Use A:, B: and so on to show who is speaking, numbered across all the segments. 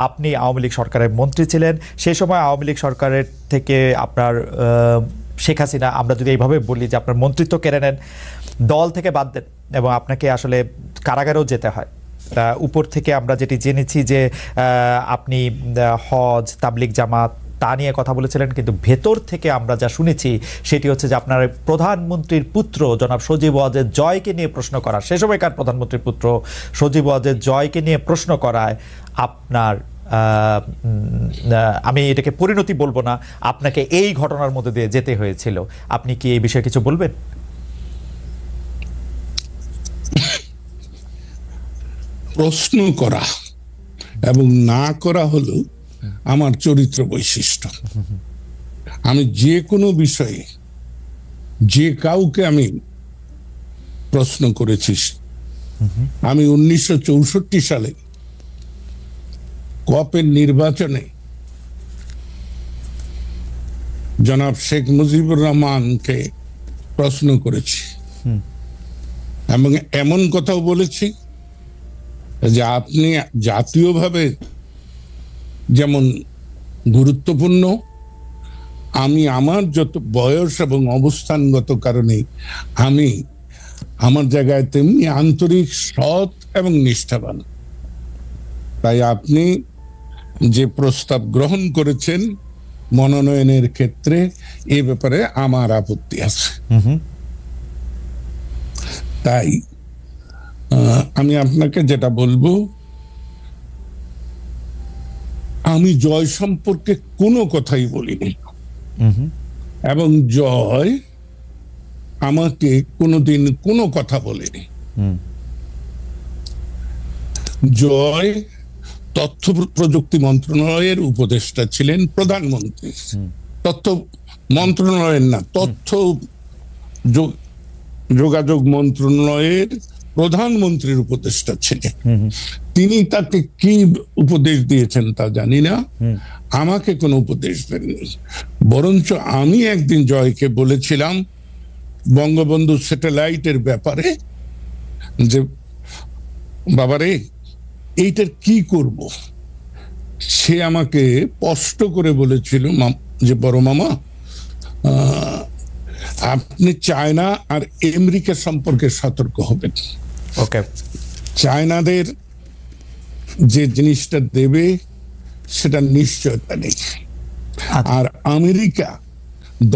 A: আপনি আওয়ামী লীগ সরকারের মন্ত্রী ছিলেন, সেই সময় আওয়ামী লীগ সরকারের থেকে আপনার শেখ হাসিনা, আমরা যদি এইভাবে বলি যে আপনার মন্ত্রিত্ব কেড়ে নেন, দল থেকে বাদ দেন এবং আপনাকে আসলে কারাগারেও যেতে হয়। উপর থেকে আমরা যেটি জেনেছি যে আপনি হজ, তাবলিগ জামাত তা নিয়ে কথা বলেছিলেন, কিন্তু ভেতর থেকে আমরা যা শুনেছি সেটি হচ্ছে যে আপনার প্রধানমন্ত্রীর পুত্র জনাব সজীব ওয়াজেদ জয়কে নিয়ে প্রশ্ন করা, সে সময়কার প্রধানমন্ত্রীর পুত্র সজীব ওয়াজেদ জয়কে নিয়ে প্রশ্ন করায় আপনার, আমি এটাকে পরিণতি বলবো না, আপনাকে এই ঘটনার মধ্যে দিয়ে যেতে হয়েছিল। আপনি কি এই বিষয়ে কিছু বলবেন?
B: প্রশ্ন করা এবং না করা হলো আমার চরিত্র বৈশিষ্ট্য। আমি যে কোনো বিষয়ে যে কাউকে আমি প্রশ্ন করেছি। আমি 1964 সালে কপের নির্বাচনে জনাব শেখ মুজিবুর রহমানকে প্রশ্ন করেছি এবং এমন কথাও বলেছি যে আপনি জাতীয়ভাবে যেমন গুরুত্বপূর্ণ, আমি আমার যত বয়স এবং অবস্থানগত কারণে আমি আমার জায়গায় তেমনি আন্তরিক, সৎ এবং নিষ্ঠাবান। তাই আপনি যে প্রস্তাব গ্রহণ করেছেন মনোনয়নের ক্ষেত্রে, এ ব্যাপারে আমার আপত্তি আছে। তাই আমি আপনাকে যেটা বলবো, আমি জয় সম্পর্কে কোনো কথাই বলিনি এবং জয় আমাকে কোনোদিন কোনো কথা বলেনি। জয় তথ্য প্রযুক্তি মন্ত্রণালয়ের উপদেষ্টা ছিলেন, প্রধানমন্ত্রী, তথ্য মন্ত্রণালয়ের না, তথ্য যোগাযোগ মন্ত্রণালয়ের প্রধানমন্ত্রীর উপদেষ্টা ছিলেন। তিনি তাকে কি উপদেশ দিয়েছেন তা জানি না, আমাকে কোনো উপদেশ দেননি। বরঞ্চ আমি একদিন জয়কে বলেছিলাম বঙ্গবন্ধু স্যাটেলাইটের ব্যাপারে যে বাবারে এইটার কি করব। সে আমাকে স্পষ্ট করে বলেছিল যে বড় মামা, আপনি চায়না আর আমেরিকা সম্পর্কে সতর্ক হবেন।
A: ওকে,
B: চায়নাদের যে জিনিসটা দেবে সেটা নিশ্চয়তা নেই, আর আমেরিকা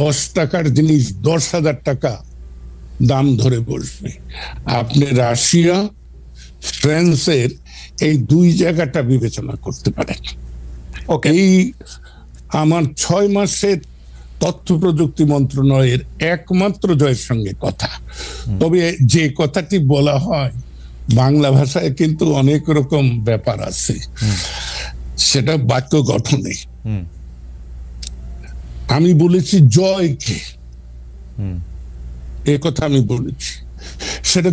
B: 10 টাকার জিনিস 10,000 টাকা দাম ধরে বসবে। আপনি রাশিয়া, ফ্রান্সের এই দুই জায়গাটা বিবেচনা করতে পারেন। এই আমার 6 মাসের তথ্য প্রযুক্তি মন্ত্রণালয়ের একমাত্র জয়ের সঙ্গে কথা। তবে যে কথাটি বলা হয় বাংলা ভাষায় কিন্তু অনেক রকম ব্যাপার আছে, সেটা বাক্য গঠনে। আমি বলেছি জয়কে, এ কথা আমি বলেছি, সেটা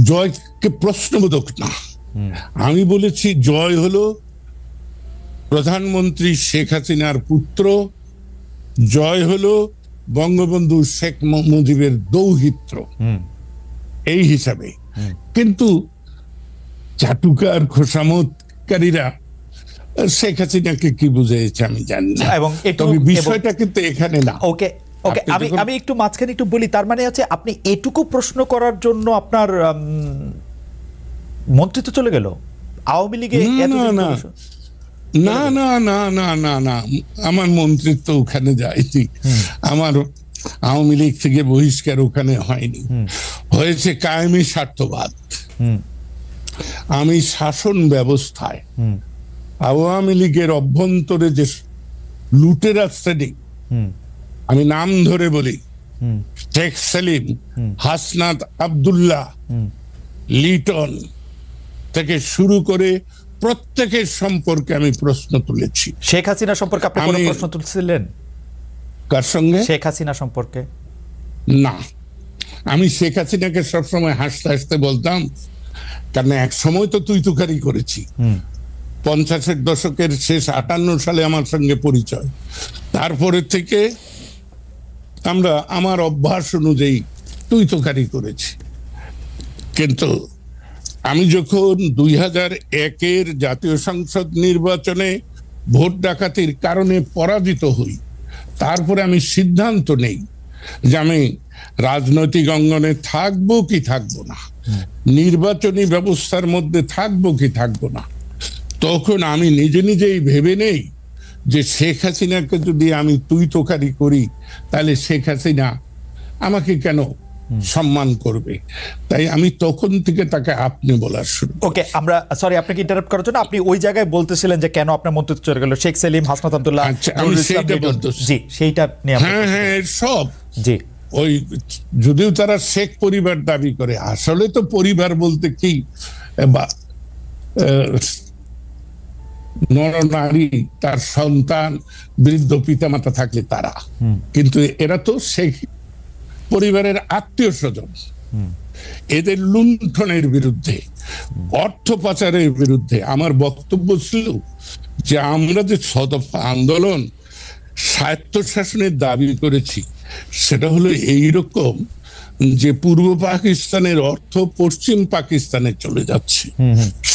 B: জয়কে প্রশ্নবোধক না। আমি বলেছি জয় হলো প্রধানমন্ত্রী শেখ হাসিনার পুত্র, জয় হলো বঙ্গবন্ধু শেখ মুজিবের দৌহিত্র, এই হিসাবে। কিন্তু চাটুকার খোসামতকারীরা শেখ হাসিনাকে কি বুঝিয়েছে আমি জানি না, এবং বিষয়টা কিন্তু এখানে না।
A: ওকে ওকে, আমি একটু মাঝখানে একটু বলি। তার মানে আছে আপনি এটুকু প্রশ্ন করার জন্য আপনার মন্ত্রিত্ব চলে গেল আওয়ামী লীগে?
B: না না না না না না, আমার মন্ত্রিত্ব ওখানে যায়নি। আমার আওয়ামী লীগ থেকে বহিষ্কার ওখানে হয়নি, হয়েছে কায়েমি স্বার্থবাদ। আমি শাসন ব্যবস্থায় আওয়ামী লীগের অভ্যন্তরে যে লুটেরা শ্রেণী, আমি নাম ধরে বলি, শেখ সেলিম, হাসনাত আব্দুল্লাহ, লিটন থেকে শুরু করে প্রত্যেকের সম্পর্কে আমি প্রশ্ন তুলেছি।
A: শেখ হাসিনা সম্পর্কে আপনি কোনো প্রশ্ন তুলছিলেন?
B: কার সঙ্গে?
A: শেখ হাসিনা সম্পর্কে
B: না, আমি শেখ হাসিনাকে সবসময় হাসতে হাসতে বলতাম, কারণ এক সময় তো তুই তুকারি করেছি। 50-এর দশকের শেষ 58 সালে আমার সঙ্গে পরিচয়, তারপরে থেকে আমরা আমার অভ্যাস অনুযায়ী তুই তুকারি করেছি। কিন্তু আমি যখন 2001-এর জাতীয় সংসদ নির্বাচনে ভোট ডাকাতির কারণে পরাজিত হই, তারপরে আমি সিদ্ধান্ত নেই যে আমি রাজনৈতিক অঙ্গনে থাকবো কি থাকবো না, নির্বাচনী ব্যবস্থার মধ্যে থাকবো কি থাকবো না, তখন আমি নিজে নিজেই ভেবে নেই যে শেখ হাসিনাকে যদি আমি তুই তোকারি করি তাহলে শেখ হাসিনা আমাকে কেন সম্মান করবে। তাই আমি তখন থেকে তাকে আপনি বলা শুরু।
A: ওকে, আমরা সরি আপনাকে ইন্টারাপ্ট করার জন্য, আপনি ওই জায়গায় বলতেছিলেন যে কেন আপনার মন্ত্রিত্ব চলে গেল, শেখ সেলিম, হাসনাত আব্দুল্লাহ,
B: আমি সেইটা বলতেছি।
A: জি, সেইটা নিয়ে
B: হ্যাঁ সব
A: জি,
B: ওই যদিও তারা শেখ পরিবার দাবি করে, আসলে তো পরিবার বলতে কি নরনারী, তার সন্তান, বৃদ্ধ পিতামাতা থাকলে তারা, কিন্তু এরা তো শেখ পরিবারের আত্মীয় স্বজন। এদের লুণ্ঠনের বিরুদ্ধে, অর্থ পাচারের বিরুদ্ধে আমার বক্তব্য ছিল যে আমরা যে 6 দফা আন্দোলন স্বায়ত্তশাসনের দাবি করেছি, সেটা হলো এইরকম যে পূর্ব পাকিস্তানের অর্থ পশ্চিম পাকিস্তানে চলে যাচ্ছে,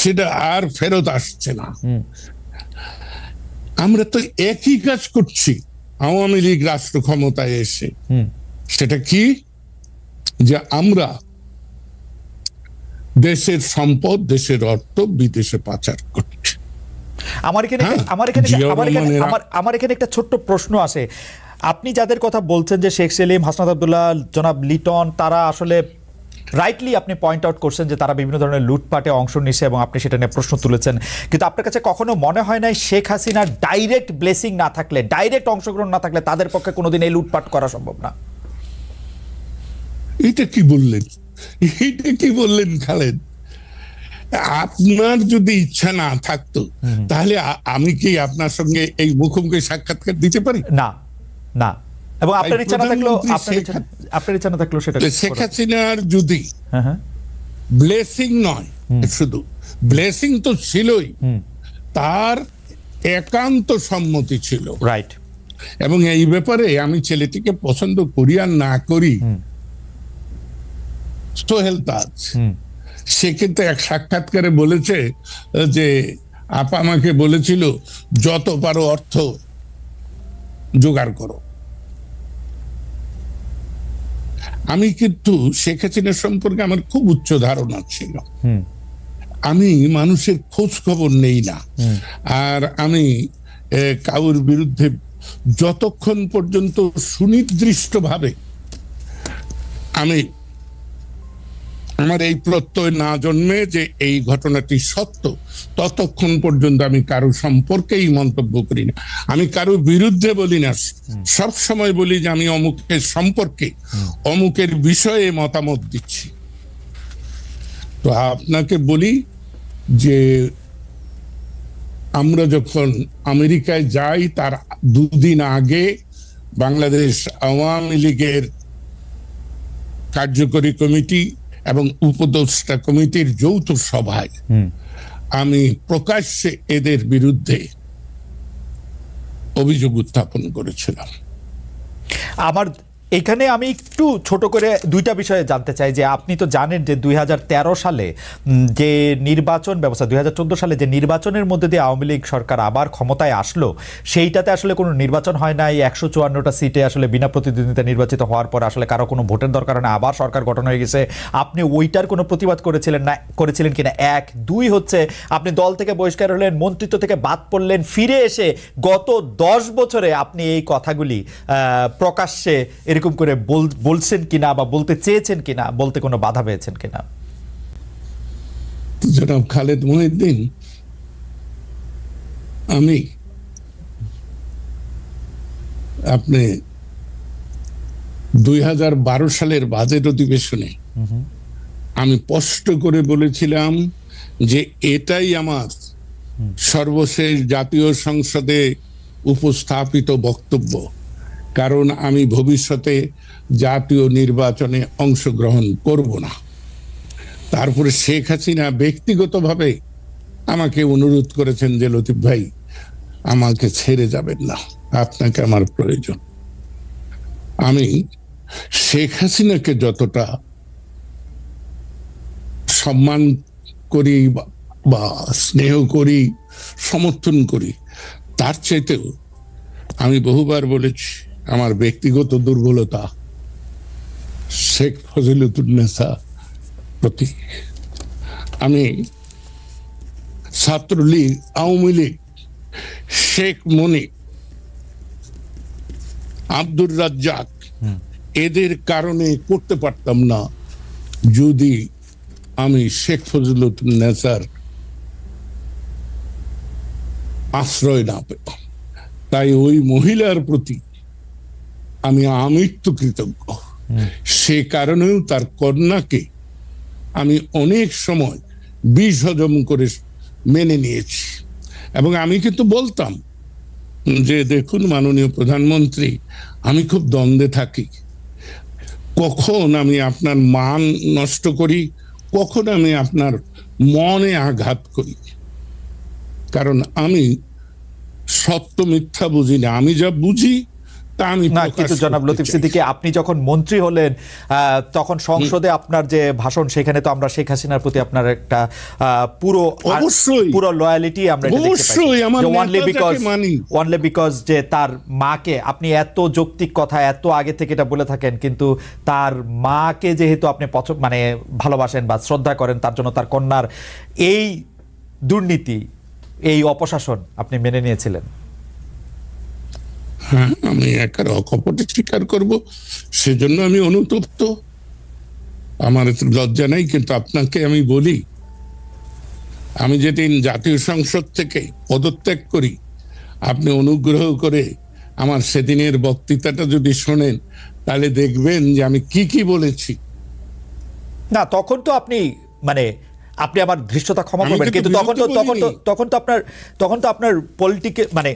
B: সেটা আর ফেরত আসছে না। আমরা তো একই কাজ করছি আওয়ামী লীগ রাষ্ট্র ক্ষমতায় এসে। সেটা কি? যে আমরা দেশের সম্পদ, দেশের অর্থ বিদেশে পাচার করছি।
A: আমার এখানে একটা ছোট্ট প্রশ্ন আছে। আপনি যাদের কথা বলছেন যে শেখ সেলিম, হাসনাত আব্দুল্লাহ, জনাব লিটন, তারা আসলে রাইটলি আপনি পয়েন্ট আউট করছেন যে তারা বিভিন্ন ধরনের লুটপাটে অংশ নিচ্ছে এবং আপনি সেটা নিয়ে প্রশ্ন তুলেছেন, কিন্তু আপনার কাছে কখনো মনে হয় নাই শেখ হাসিনার ডাইরেক্ট ব্লেসিং না থাকলে, ডাইরেক্ট অংশগ্রহণ না থাকলে তাদের পক্ষে কোনোদিন এই লুটপাট করা সম্ভব না?
B: এটা কি বললেন, এটা কি বললেন খালেদ? আপনার যদি ইচ্ছা না থাকতো তাহলে আমি কি আপনার সঙ্গে এই মুখোমুখি সাক্ষাৎকার দিতে পারি?
A: না, না। এবং আপনার ইচ্ছা না থাকলেও, আপনার ইচ্ছা না থাকলেও সেটা
B: শেখ হাসিনার যদি ব্লেসিং নয়, শুধু ব্লেসিং তো ছিলই, তার একান্ত সম্মতি ছিল,
A: রাইট।
B: এবং এই ব্যাপারে আমি ছেলেটিকে পছন্দ করি আর না করি, সোহেল তাজ সে কিন্তু এক সাক্ষাৎকারে বলেছে যে আপা আমাকে বলেছিল যত পারো অর্থ জোগাড় করো। আমি কিন্তু শেখ হাসিনা সম্পর্কে আমার খুব উচ্চ ধারণা ছিল। আমি মানুষের খোঁজ খবর নেই না, আর আমি কারোর বিরুদ্ধে যতক্ষণ পর্যন্ত সুনির্দিষ্টভাবে আমি আমার এই প্রত্যয় না জন্মে যে এই ঘটনাটি সত্য, ততক্ষণ পর্যন্ত আমি কারো সম্পর্কেই মন্তব্য করি না। আমি কারো বিরুদ্ধে বলি না, সব সময় বলি যে আমি অমুকের সম্পর্কে, অমুকের বিষয়ে মতামত দিচ্ছি। তো আপনাকে বলি যে আমরা যখন আমেরিকায় যাই তার 2 দিন আগে বাংলাদেশ আওয়ামী লীগের কার্যকরী কমিটি এবং উপদেষ্টা কমিটির যৌথ সভায় আমি প্রকাশ্যে এদের বিরুদ্ধে অভিযোগ উত্থাপন করেছিলাম।
A: আমার এখানে আমি একটু ছোট করে 2টা বিষয়ে জানতে চাই যে আপনি তো জানেন যে 2013 সালে যে নির্বাচন ব্যবস্থা, 2014 সালে যে নির্বাচনের মধ্যে দিয়ে আওয়ামী লীগ সরকার আবার ক্ষমতায় আসলো, সেইটাতে আসলে কোনো নির্বাচন হয় নাই। 154টা সিটে আসলে বিনা প্রতিদ্বন্দ্বিতা নির্বাচিত হওয়ার পর আসলে কারো কোনো ভোটের দরকার হয় না, আবার সরকার গঠন হয়ে গেছে। আপনি ওইটার কোনো প্রতিবাদ করেছিলেন কিনা? 1, 2 হচ্ছে আপনি দল থেকে বহিষ্কার হলেন, মন্ত্রিত্ব থেকে বাদ পড়লেন, ফিরে এসে গত 10 বছরে আপনি এই কথাগুলি প্রকাশ্যে এরকম করে বলছেন কিনা বা বলতে চেয়েছেন কিনা, বলতে কোনো বাধা পেয়েছেন কিনা?
B: জনাব খালেদ মহিউদ্দিন, আমি আপনি 2012 সালের বাজেট অধিবেশনে আমি স্পষ্ট করে বলেছিলাম যে এটাই আমার সর্বশেষ জাতীয় সংসদে উপস্থাপিত বক্তব্য, কারণ আমি ভবিষ্যতে জাতীয় নির্বাচনে অংশগ্রহণ করব না। তারপরে শেখ হাসিনা ব্যক্তিগতভাবে আমাকে অনুরোধ করেছেন যে লতিফ ভাই আমাকে ছেড়ে যাবেন না, আপনাকে আমার প্রয়োজন। আমি শেখ হাসিনাকে যতটা সম্মান করি বা স্নেহ করি, সমর্থন করি, তার চাইতেও আমি বহুবার বলেছি আমার ব্যক্তিগত দুর্বলতা শেখ ফজিলতুন্নেসা প্রতি। আমি ছাত্রলীগ, আওয়ামী লীগ, শেখ মনি, আব্দুর রাজ্জাক এদের কারণে করতে পারতাম না যদি আমি শেখ ফজিলতুন্নেসার আশ্রয় না পেতাম। তাই ওই মহিলার প্রতি আমি আমৃত্যু কৃতজ্ঞ। সে কারণেও তার কন্যাকে আমি অনেক সময় বিষ হজম করে মেনে নিয়েছি। এবং আমি কিন্তু বলতাম যে দেখুন মাননীয় প্রধানমন্ত্রী, আমি খুব দ্বন্দ্বে থাকি, কখন আমি আপনার মান নষ্ট করি, কখন আমি আপনার মনে আঘাত করি, কারণ আমি সত্য মিথ্যা বুঝি না, আমি যা বুঝি তা আমি
A: না। কিন্তু জনাব লতিফ সিদ্দিকী, আপনি যখন মন্ত্রী হলেন তখন সংসদে আপনার যে ভাষণ, সেখানে তো আমরা শেখ হাসিনার প্রতি আপনার একটা পুরো লয়ালিটি আমরা অনলি বিকজ যে তার মাকে আপনি এত যৌক্তিক কথা এত আগে থেকে এটা বলে থাকেন, কিন্তু তার মাকে যেহেতু আপনি মানে ভালোবাসেন বা শ্রদ্ধা করেন, তার জন্য তার কন্যার এই দুর্নীতি, এই অপশাসন আপনি মেনে নিয়েছিলেন।
B: হ্যাঁ, আমি একার অকপটে স্বীকার করব, সেজন্য আমি অনুতপ্ত, আমার লজ্জা নেই। কিন্তু আপনাকে আমি বলি, আমি যেদিন জাতীয় সংসদ থেকে পদত্যাগ করি, আপনি অনুগ্রহ করে আমার সেদিনের বক্তৃতাটা যদি শোনেন, তাহলে দেখবেন যে আমি কি কি বলেছি।
A: না, তখন তো আপনি মানে আপনি আমার ধৃষ্টতা ক্ষমা করবেন, কিন্তু তখন তো আপনার পলিটিকে মানে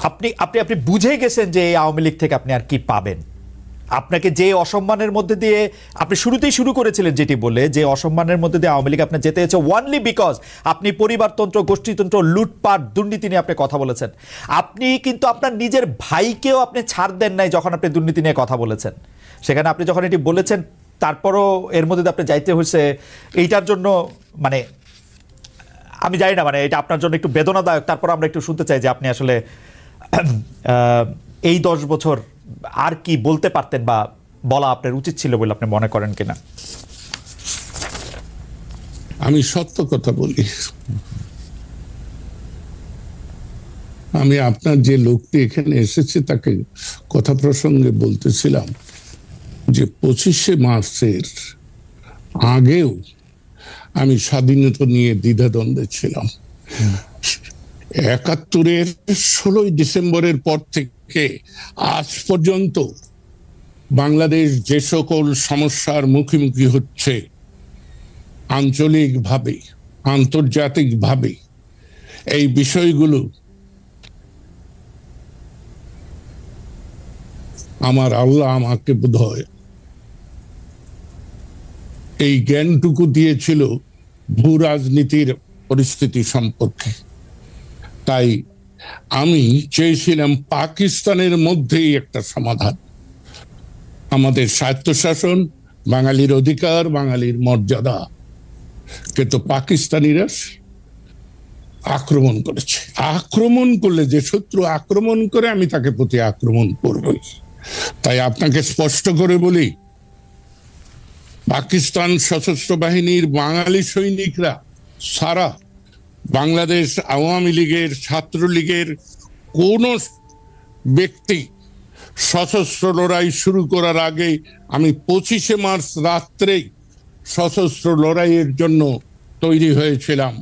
A: আপনি বুঝে গেছেন যে এই আওয়ামী লীগ থেকে আপনি আর কি পাবেন। আপনাকে যে অসম্মানের মধ্যে দিয়ে আপনি শুরুতেই শুরু করেছিলেন, যেটি বলে যে অসম্মানের মধ্যে দিয়ে আওয়ামী লীগ আপনার যেতে হয়েছে ওনলি বিকজ আপনি পরিবারতন্ত্র, গোষ্ঠীতন্ত্র, লুটপাট, দুর্নীতি নিয়ে আপনি কথা বলেছেন। আপনি কিন্তু আপনার নিজের ভাইকেও আপনি ছাড় দেন নাই যখন আপনি দুর্নীতি নিয়ে কথা বলেছেন। সেখানে আপনি যখন এটি বলেছেন, তারপরও এর মধ্যে আপনি যাইতে হয়েছে এইটার জন্য, মানে আমি জানি না, মানে এটা আপনার জন্য একটু বেদনাদায়ক। তারপর আমরা একটু শুনতে চাই যে আপনি আসলে এই 10 বছর আর কি বলতে পারতেন বা বলা আপনার উচিত ছিল বলে আপনি মনে করেন কিনা।
B: আমি সত্য কথা বলি। আমি আপনার যে লোকটি এখানে এসেছে তাকে কথা প্রসঙ্গে বলতেছিলাম যে 25শে মার্চের আগেও আমি স্বাধীনতা নিয়ে দ্বিধাদ্বন্দ্বে ছিলাম। 71-এর 16ই ডিসেম্বরের পর থেকে আজ পর্যন্ত বাংলাদেশ যে সকল সমস্যার মুখোমুখি হচ্ছে, আঞ্চলিকভাবে, আন্তর্জাতিকভাবে, এই বিষয়গুলো আমার আল্লাহ আমাকে বোধহয় এই জ্ঞানটুকু দিয়েছিল ভূ রাজনীতির পরিস্থিতি সম্পর্কে। তাই আমি চেয়েছিলাম পাকিস্তানের মধ্যেই একটা সমাধান, আমাদের স্বায়ত্তশাসন, বাঙালির অধিকার, বাঙালির মর্যাদা। কিন্তু পাকিস্তানিরা আক্রমণ করেছে। আক্রমণ করলে, যে শত্রু আক্রমণ করে, আমি তাকে প্রতি আক্রমণ করবই। তাই আপনাকে স্পষ্ট করে বলি, পাকিস্তান সশস্ত্র বাহিনীর বাঙালি সৈনিকরা সারা বাংলাদেশ আওয়ামী লীগের, ছাত্রলীগের কোন ব্যক্তি সশস্ত্র লড়াই শুরু করার আগে আমি 25শে মার্চ রাত্রেই সশস্ত্র লড়াইয়ের জন্য তৈরি হয়েছিলাম।